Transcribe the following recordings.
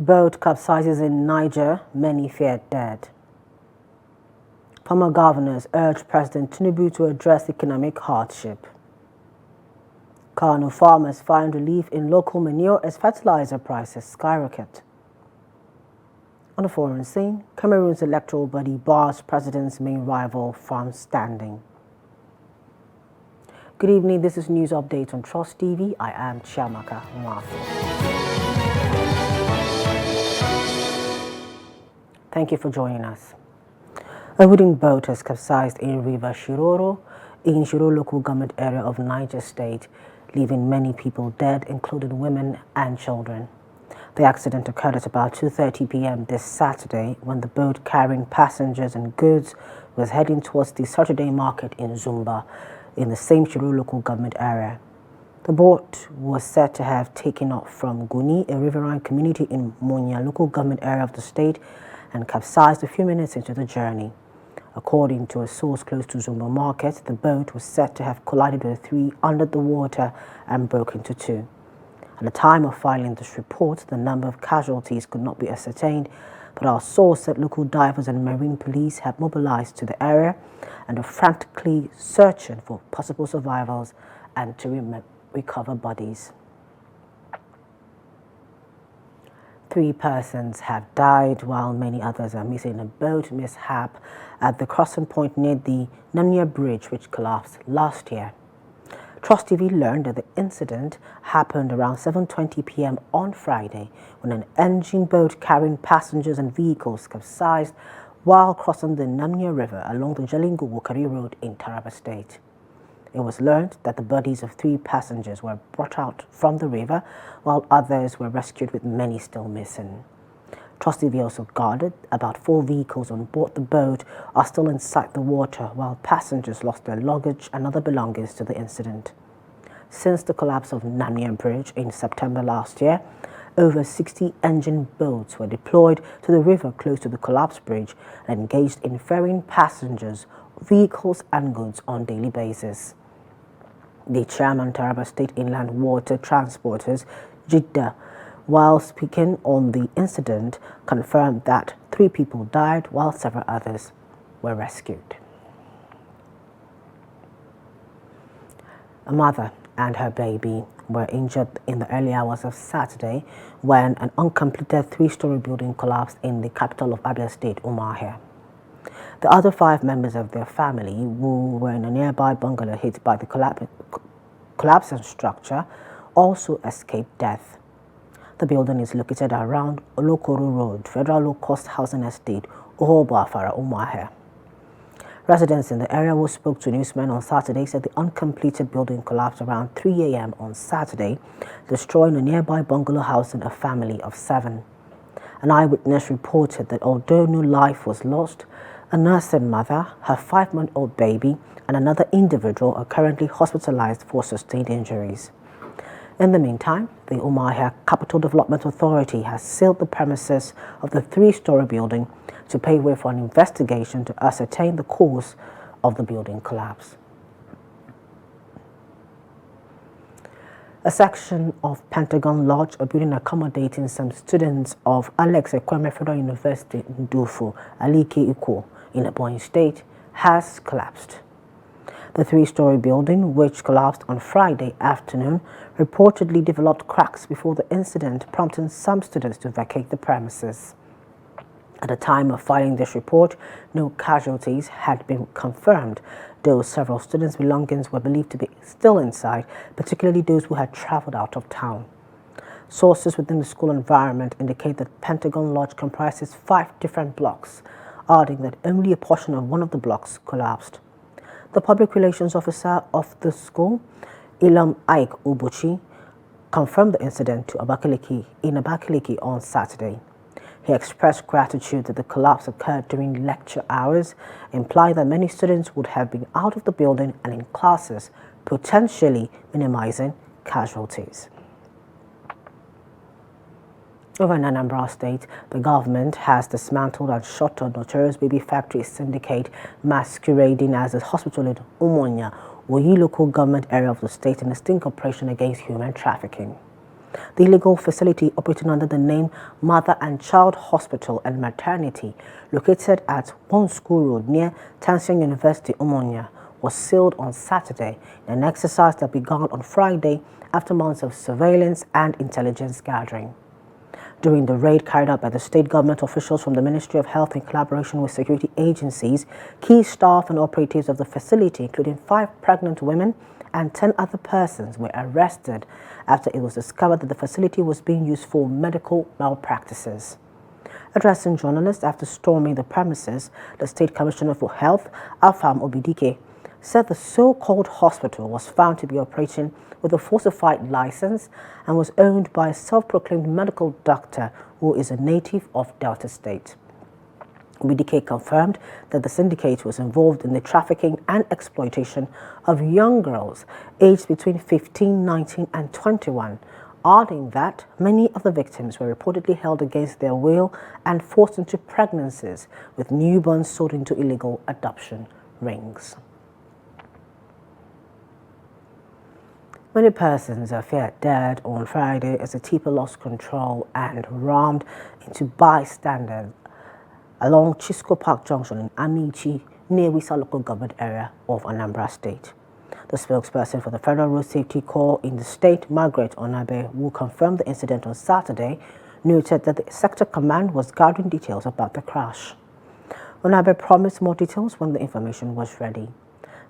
Boat capsizes in Niger, many feared dead. Former governors urge President Tinubu to address economic hardship. Kano farmers find relief in local manure as fertilizer prices skyrocket. On the foreign scene, Cameroon's electoral body bars president's main rival from standing. Good evening, this is News Update on Trust TV. I am Chiamaka Mwafo. Thank you for joining us. A wooden boat has capsized in River Shiroro in Shiroro local government area of Niger State, leaving many people dead, including women and children. The accident occurred at about 2:30 p.m. this Saturday when the boat carrying passengers and goods was heading towards the Saturday market in Zumba in the same Shiroro local government area. The boat was said to have taken off from Guni, a riverine community in Monya local government area of the state, and capsized a few minutes into the journey. According to a source close to Zumba Market, the boat was said to have collided with three under the water and broke into two. At the time of filing this report, the number of casualties could not be ascertained, but our source said local divers and marine police have mobilized to the area and are frantically searching for possible survivors and to recover bodies. 3 persons have died while many others are missing in a boat mishap at the crossing point near the Namnia Bridge, which collapsed last year. Trust TV learned that the incident happened around 7:20 p.m. on Friday when an engine boat carrying passengers and vehicles capsized while crossing the Namnia River along the Jalingo-Wukari Road in Taraba State. It was learned that the bodies of 3 passengers were brought out from the river, while others were rescued with many still missing. Trust TV also guarded about 4 vehicles on board the boat are still inside the water, while passengers lost their luggage and other belongings to the incident. Since the collapse of Namnia Bridge in September last year, over 60 engine boats were deployed to the river close to the collapsed bridge and engaged in ferrying passengers, vehicles and goods on a daily basis. The chairman Taraba State Inland Water Transporters, Jidda, while speaking on the incident, confirmed that 3 people died while several others were rescued. A mother and her baby were injured in the early hours of Saturday when an uncompleted 3-story building collapsed in the capital of Abia State, Umuahia. The other 5 members of their family, who were in a nearby bungalow hit by the collapsing structure, also escaped death. The building is located around Olokoro Road, Federal Low Cost Housing Estate, Ohobo-Afara, Umuahia. Residents in the area who spoke to newsmen on Saturday said the uncompleted building collapsed around 3 a.m. on Saturday, destroying a nearby bungalow housing a family of 7. An eyewitness reported that although no life was lost, a nursing mother, her 5-month-old baby, and another individual are currently hospitalized for sustained injuries. In the meantime, the Umuahia Capital Development Authority has sealed the premises of the 3-story building to pave way for an investigation to ascertain the cause of the building collapse. A section of Pentagon Lodge, a building accommodating some students of Alex Ekweme Federal University in Dufu, Alike Iko, in Ebonyi State, has collapsed. The 3-story building, which collapsed on Friday afternoon, reportedly developed cracks before the incident, prompting some students to vacate the premises. At the time of filing this report, no casualties had been confirmed, though several students' belongings were believed to be still inside, particularly those who had traveled out of town. Sources within the school environment indicate that Pentagon Lodge comprises 5 different blocks, adding that only a portion of one of the blocks collapsed. The public relations officer of the school, Ilam Ike Ubuchi, confirmed the incident to Abakaliki on Saturday. He expressed gratitude that the collapse occurred during lecture hours, implying that many students would have been out of the building and in classes, potentially minimizing casualties. Over in Anambra State, the government has dismantled and shut down notorious baby factory syndicate masquerading as a hospital in Umuahia, Oyi local government area of the state, in a sting operation against human trafficking. The illegal facility, operating under the name Mother and Child Hospital and Maternity, located at One School Road near Tansian University, Omonia, was sealed on Saturday in an exercise that began on Friday after months of surveillance and intelligence gathering. During the raid carried out by the state government officials from the Ministry of Health in collaboration with security agencies, key staff and operatives of the facility, including 5 pregnant women and 10 other persons, were arrested after it was discovered that the facility was being used for medical malpractices. Addressing journalists after storming the premises, the State Commissioner for Health, Afam Obidike, said the so-called hospital was found to be operating with a falsified license and was owned by a self-proclaimed medical doctor who is a native of Delta State. BDK confirmed that the syndicate was involved in the trafficking and exploitation of young girls aged between 15, 19 and 21, adding that many of the victims were reportedly held against their will and forced into pregnancies, with newborns sold into illegal adoption rings. Many persons are feared dead on Friday as the tipper lost control and rammed into bystanders along Chisco Park Junction in Amici, near Wisa local government area of Anambra State. The spokesperson for the Federal Road Safety Corps in the state, Margaret Onabe, who confirmed the incident on Saturday, noted that the sector command was gathering details about the crash. Onabe promised more details when the information was ready.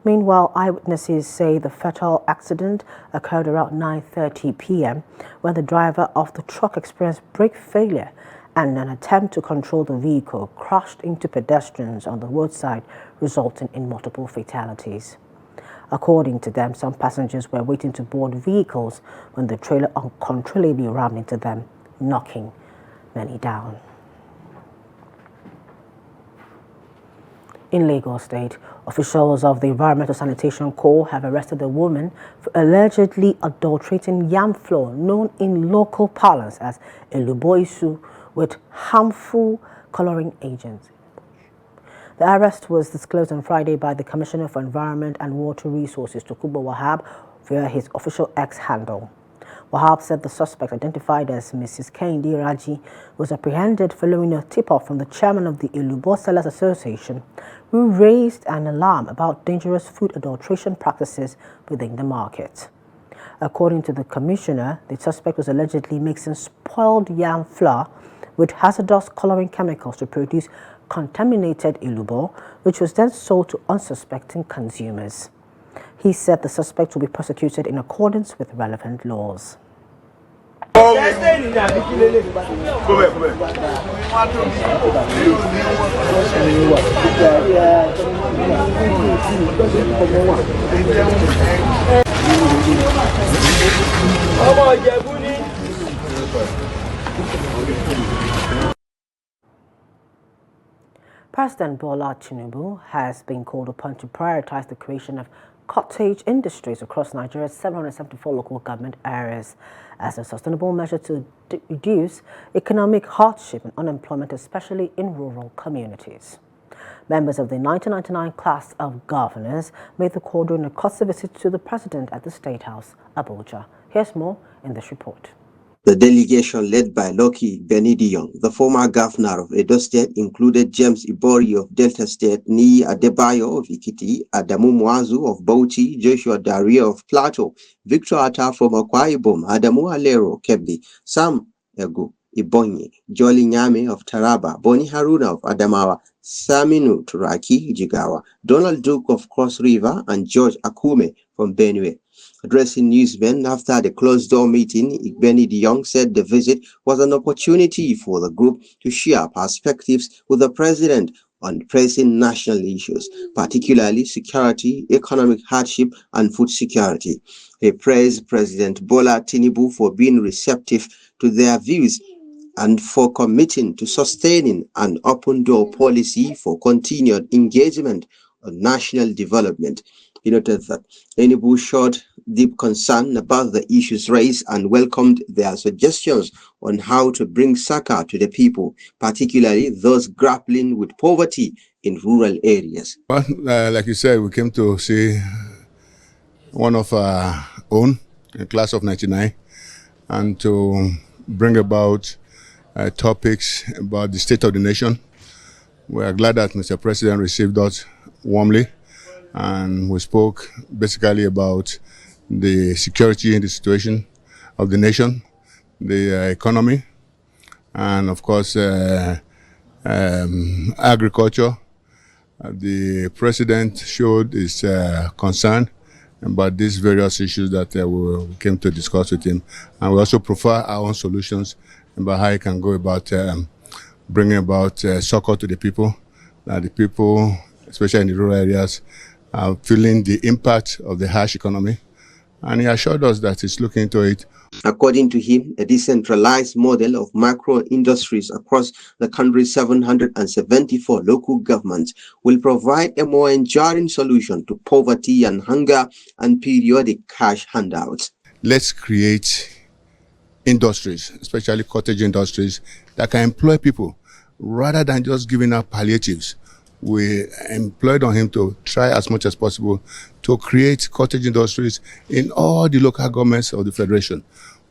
Meanwhile, eyewitnesses say the fatal accident occurred around 9:30 p.m. when the driver of the truck experienced brake failure and an attempt to control the vehicle crashed into pedestrians on the roadside, resulting in multiple fatalities. According to them, some passengers were waiting to board vehicles when the trailer uncontrollably rammed into them, knocking many down. In Lagos State, officials of the Environmental Sanitation Corps have arrested a woman for allegedly adulterating yam flour known in local parlance as eluboisu with harmful coloring agents. The arrest was disclosed on Friday by the Commissioner for Environment and Water Resources, Tokubo Wahab, via his official X handle. Wahab said the suspect, identified as Mrs. Kendi Raji, was apprehended following a tip-off from the chairman of the Ilubo Sellers Association, who raised an alarm about dangerous food adulteration practices within the market. According to the commissioner, the suspect was allegedly mixing spoiled yam flour with hazardous coloring chemicals to produce contaminated Ilubo, which was then sold to unsuspecting consumers. He said the suspect will be prosecuted in accordance with relevant laws. President Bola Tinubu has been called upon to prioritize the creation of cottage industries across Nigeria's 774 local government areas as a sustainable measure to reduce economic hardship and unemployment, especially in rural communities. Members of the 1999 class of governors made the call during a courtesy visit to the president at the State House, Abuja. Here's more in this report. The delegation, led by Lucky Benedion, the former governor of Edo State, included James Ibori of Delta State, Ni Adebayo of Ikiti, Adamu Mwazu of Bauchi, Joshua Daria of Plateau, Victor Atta from Akwa Ibom, Adamu Alero, Kebbi, Sam Egu Ibonyi, Jolly Nyame of Taraba, Boni Haruna of Adamawa, Saminu Turaki, Jigawa, Donald Duke of Cross River, and George Akume from Benue. Addressing newsmen after the closed-door meeting, Igbeni DeYoung said the visit was an opportunity for the group to share perspectives with the president on pressing national issues, particularly security, economic hardship, and food security. He praised President Bola Tinubu for being receptive to their views and for committing to sustaining an open-door policy for continued engagement on national development. He noted that Tinubu showed deep concern about the issues raised and welcomed their suggestions on how to bring succor to the people, particularly those grappling with poverty in rural areas. Well, like you said, we came to see one of our own, a class of 99, and to bring about topics about the state of the nation. We are glad that Mr. President received us warmly, and we spoke basically about the security and the situation of the nation, the economy, and of course agriculture. The president showed his concern about these various issues that we came to discuss with him, and we also provide our own solutions about how he can go about bringing about succor to the people. The people, especially in the rural areas, are feeling the impact of the harsh economy, and he assured us that he's looking into it. According to him, a decentralized model of micro industries across the country's 774 local governments will provide a more enduring solution to poverty and hunger and periodic cash handouts. Let's create industries, especially cottage industries, that can employ people rather than just giving out palliatives. We employed on him to try as much as possible to create cottage industries in all the local governments of the Federation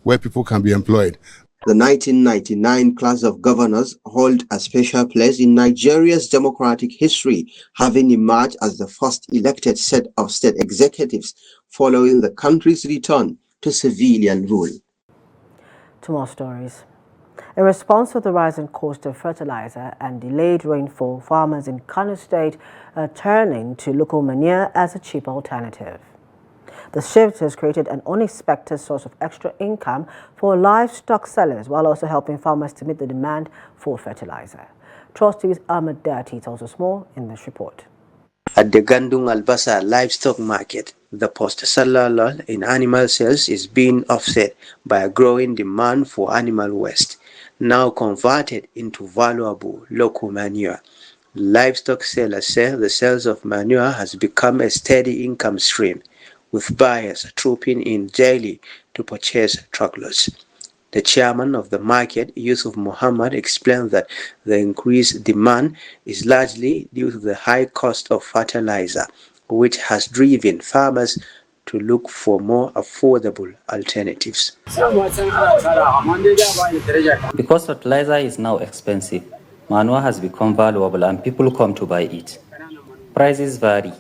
where people can be employed. The 1999 class of governors hold a special place in Nigeria's democratic history, having emerged as the first elected set of state executives following the country's return to civilian rule. Two more stories. In response to the rising cost of fertilizer and delayed rainfall, farmers in Kano State are turning to local manure as a cheap alternative. The shift has created an unexpected source of extra income for livestock sellers, while also helping farmers to meet the demand for fertilizer. Trust TV's Ahmed Dati tells us more in this report. At the Gandung Albasa livestock market, the post-seller lull in animal sales is being offset by a growing demand for animal waste, now converted into valuable local manure. Livestock sellers say the sales of manure has become a steady income stream, with buyers trooping in daily to purchase truckloads. The chairman of the market, Yusuf Muhammad, explained that the increased demand is largely due to the high cost of fertilizer, which has driven farmers to look for more affordable alternatives. Because fertilizer is now expensive, manure has become valuable and people come to buy it. Prices vary.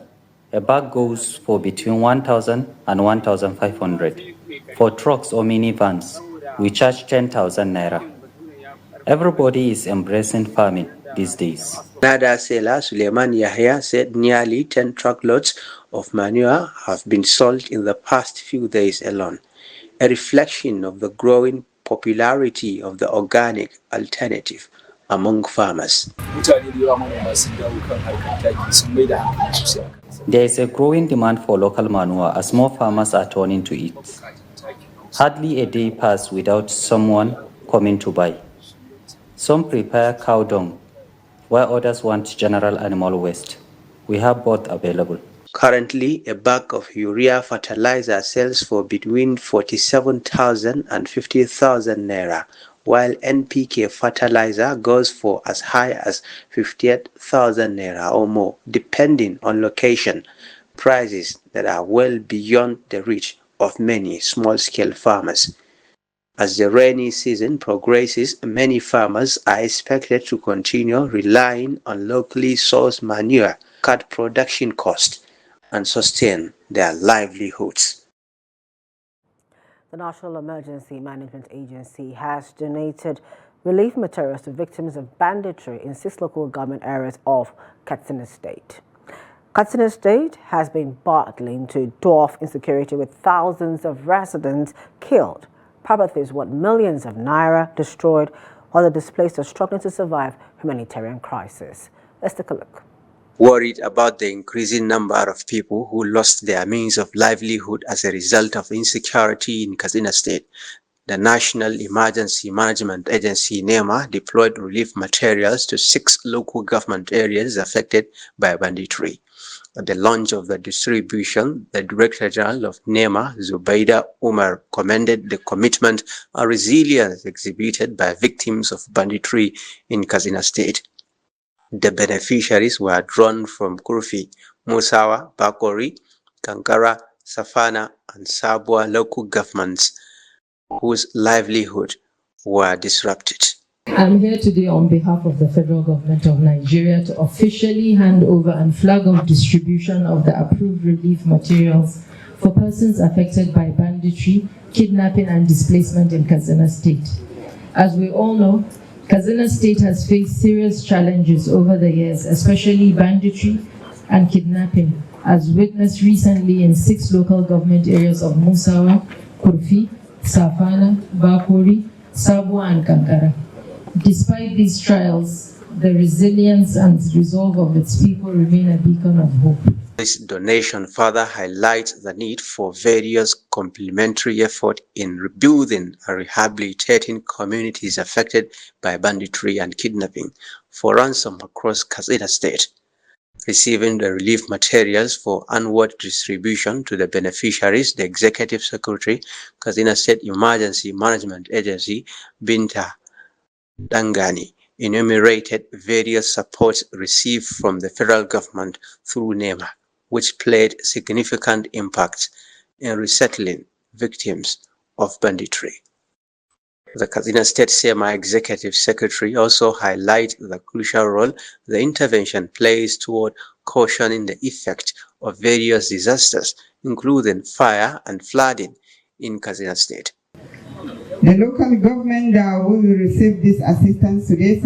A bag goes for between 1,000 and 1,500. For trucks or minivans, we charge 10,000 naira. Everybody is embracing farming these days. Another seller, Suleiman Yahya, said nearly 10 truckloads of manure have been sold in the past few days alone, a reflection of the growing popularity of the organic alternative among farmers. There is a growing demand for local manure as more farmers are turning to it. Hardly a day passes without someone coming to buy. Some prepare cow dung, while others want general animal waste. We have both available. Currently, a bag of urea fertilizer sells for between 47,000 and 50,000 naira, while NPK fertilizer goes for as high as 58,000 naira or more, depending on location, prices that are well beyond the reach of many small-scale farmers. As the rainy season progresses, many farmers are expected to continue relying on locally sourced manure, cut production costs, and sustain their livelihoods. The National Emergency Management Agency has donated relief materials to victims of banditry in 6 local government areas of Katsina State. Katsina State has been battling to dwarf insecurity with thousands of residents killed. Property is worth millions of naira destroyed, while the displaced are struggling to survive humanitarian crisis. Let's take a look. Worried about the increasing number of people who lost their means of livelihood as a result of insecurity in Katsina State, the National Emergency Management Agency NEMA deployed relief materials to 6 local government areas affected by banditry. At the launch of the distribution, the Director General of NEMA, Zubaida Umar, commended the commitment and resilience exhibited by victims of banditry in Katsina State. The beneficiaries were drawn from Kurfi, Musawa, Bakori, Kankara, Safana, and Sabwa local governments. whose livelihood were disrupted. I'm here today on behalf of the federal government of Nigeria to officially hand over and flag off distribution of the approved relief materials for persons affected by banditry, kidnapping and displacement in Katsina State. As we all know, Katsina State has faced serious challenges over the years, especially banditry and kidnapping, as witnessed recently in 6 local government areas of Musawa, Kurfi, Safana, Bakuri, Sabwa and Kankara. Despite these trials, the resilience and resolve of its people remain a beacon of hope. This donation further highlights the need for various complementary efforts in rebuilding and rehabilitating communities affected by banditry and kidnapping for ransom across Katsina State. Receiving the relief materials for onward distribution to the beneficiaries, the Executive Secretary, Katsina State Emergency Management Agency, Binta Dangani, enumerated various supports received from the federal government through NEMA, which played significant impact in resettling victims of banditry. The Katsina State SEMA Executive Secretary also highlighted the crucial role the intervention plays toward cautioning the effect of various disasters, including fire and flooding in Katsina State. The local government that will receive this assistance today,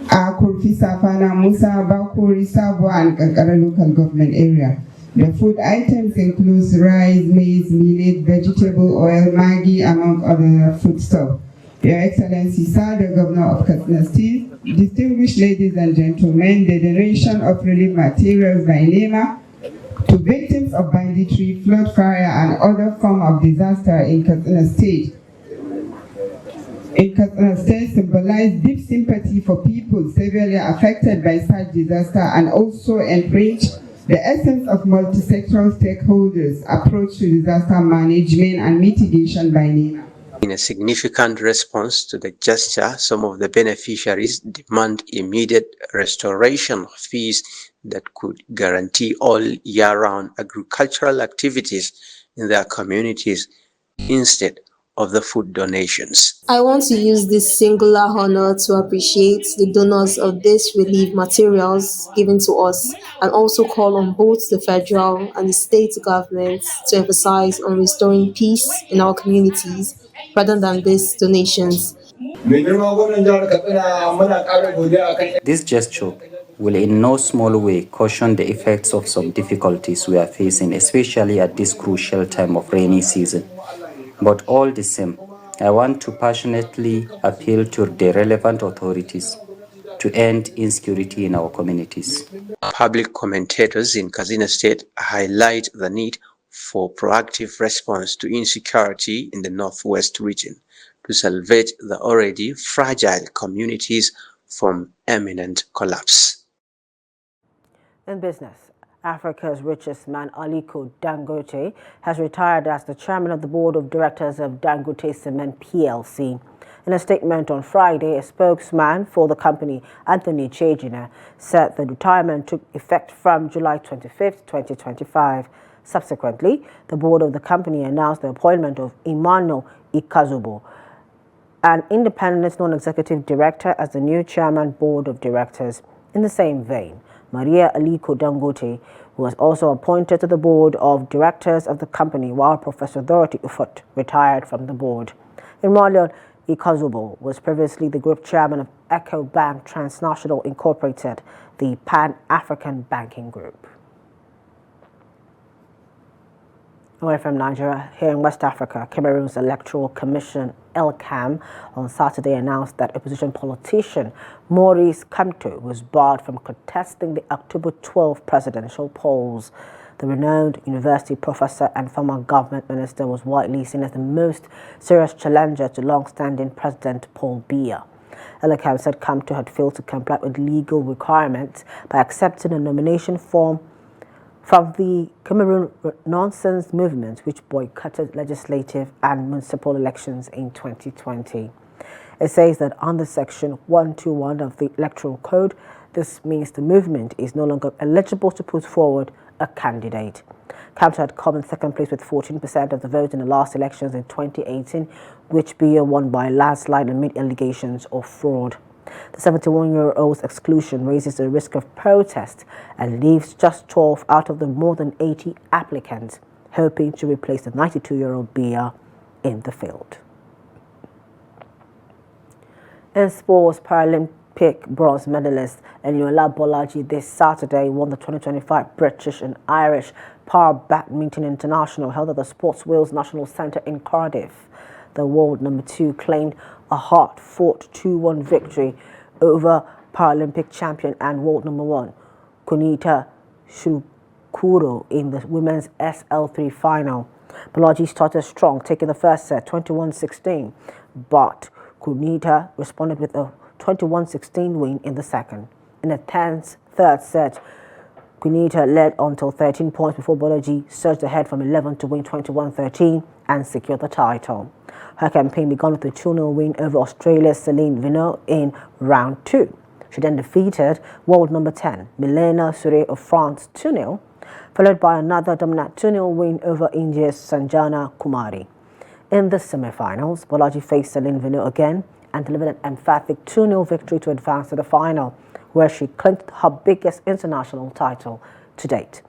are Kurfi, Safana, Musa, Bakuri, Sabwa, and Kankara local government area. The food items include rice, maize, millet, vegetable oil, Maggi, among other foodstuffs. Your Excellency, Sir, the Governor of Katsina State, distinguished ladies and gentlemen, the donation of relief materials by NEMA to victims of banditry, flood, fire, and other forms of disaster in Katsina State symbolize deep sympathy for people severely affected by such disaster and also enrich the essence of multi-sectoral stakeholders' approach to disaster management and mitigation by NEMA. In a significant response to the gesture, some of the beneficiaries demand immediate restoration of fees that could guarantee all year-round agricultural activities in their communities instead of the food donations. I want to use this singular honor to appreciate the donors of these relief materials given to us and also call on both the federal and the state governments to emphasize on restoring peace in our communities rather than these donations. This gesture will in no small way cushion the effects of some difficulties we are facing, especially at this crucial time of rainy season. But all the same, I want to passionately appeal to the relevant authorities to end insecurity in our communities. Public commentators in Katsina State highlight the need for proactive response to insecurity in the Northwest region to salvage the already fragile communities from imminent collapse. In business, Africa's richest man, Aliko Dangote, has retired as the chairman of the board of directors of Dangote Cement PLC. In a statement on Friday, a spokesman for the company, Anthony Chejina, said the retirement took effect from July 25, 2025. Subsequently, the board of the company announced the appointment of Emmanuel Ikazubo, an independent non-executive director, as the new chairman board of directors. In the same vein, Maria Aliko Dangote was also appointed to the board of directors of the company, while Professor Dorothy Ufot retired from the board. Emmanuel Ikazubo was previously the group chairman of Echo Bank Transnational Incorporated, the Pan-African banking group. Away from Nigeria, here in West Africa, Cameroon's Electoral Commission, ELCAM, on Saturday announced that opposition politician Maurice Kamto was barred from contesting the October 12 presidential polls. The renowned university professor and former government minister was widely seen as the most serious challenger to long-standing President Paul Biya. ELCAM said Kamto had failed to comply with legal requirements by accepting a nomination form from the Cameroon Nonsense Movement, which boycotted legislative and municipal elections in 2020. It says that under Section 121 of the Electoral Code, this means the movement is no longer eligible to put forward a candidate. Kamto had come in second place with 14% of the vote in the last elections in 2018, which Biya won by a landslide amid allegations of fraud. The 71-year-old's exclusion raises the risk of protest and leaves just 12 out of the more than 80 applicants hoping to replace the 92-year-old Biya in the field. In sports, Paralympic bronze medalist Eniola Bolaji this Saturday won the 2025 British and Irish Power Badminton International held at the Sports Wales National Centre in Cardiff. The world number 2 claimed a hard-fought 2-1 victory over Paralympic champion and world number 1 Kunita Shukuro in the women's SL3 final. Bolaji started strong, taking the first set 21-16, but Kunita responded with a 21-16 win in the second. In a tense third set, Kunita led until 13 points before Bolaji surged ahead from 11 to win 21-13 and secure the title. Her campaign began with a 2-0 win over Australia's Celine Vigneault in round 2. She then defeated world number 10, Milena Sure of France 2-0, followed by another dominant 2-0 win over India's Sanjana Kumari. In the semi-finals, Bolaji faced Celine Vigneault again and delivered an emphatic 2-0 victory to advance to the final, where she claimed her biggest international title to date.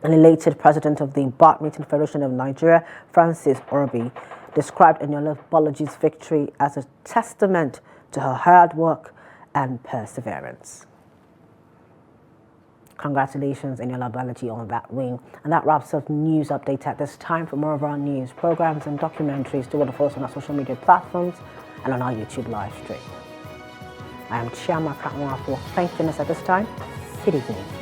An elated president of the Badminton Federation of Nigeria, Francis Orbi, described Eniola Bolaji's victory as a testament to her hard work and perseverance. Congratulations, Eniola Bolaji, on that win. And that wraps up news updates at this time. For more of our news, programs and documentaries, do follow us on our social media platforms and on our YouTube live stream. I am Chiama Katwafo. Thank you at this time. Good evening.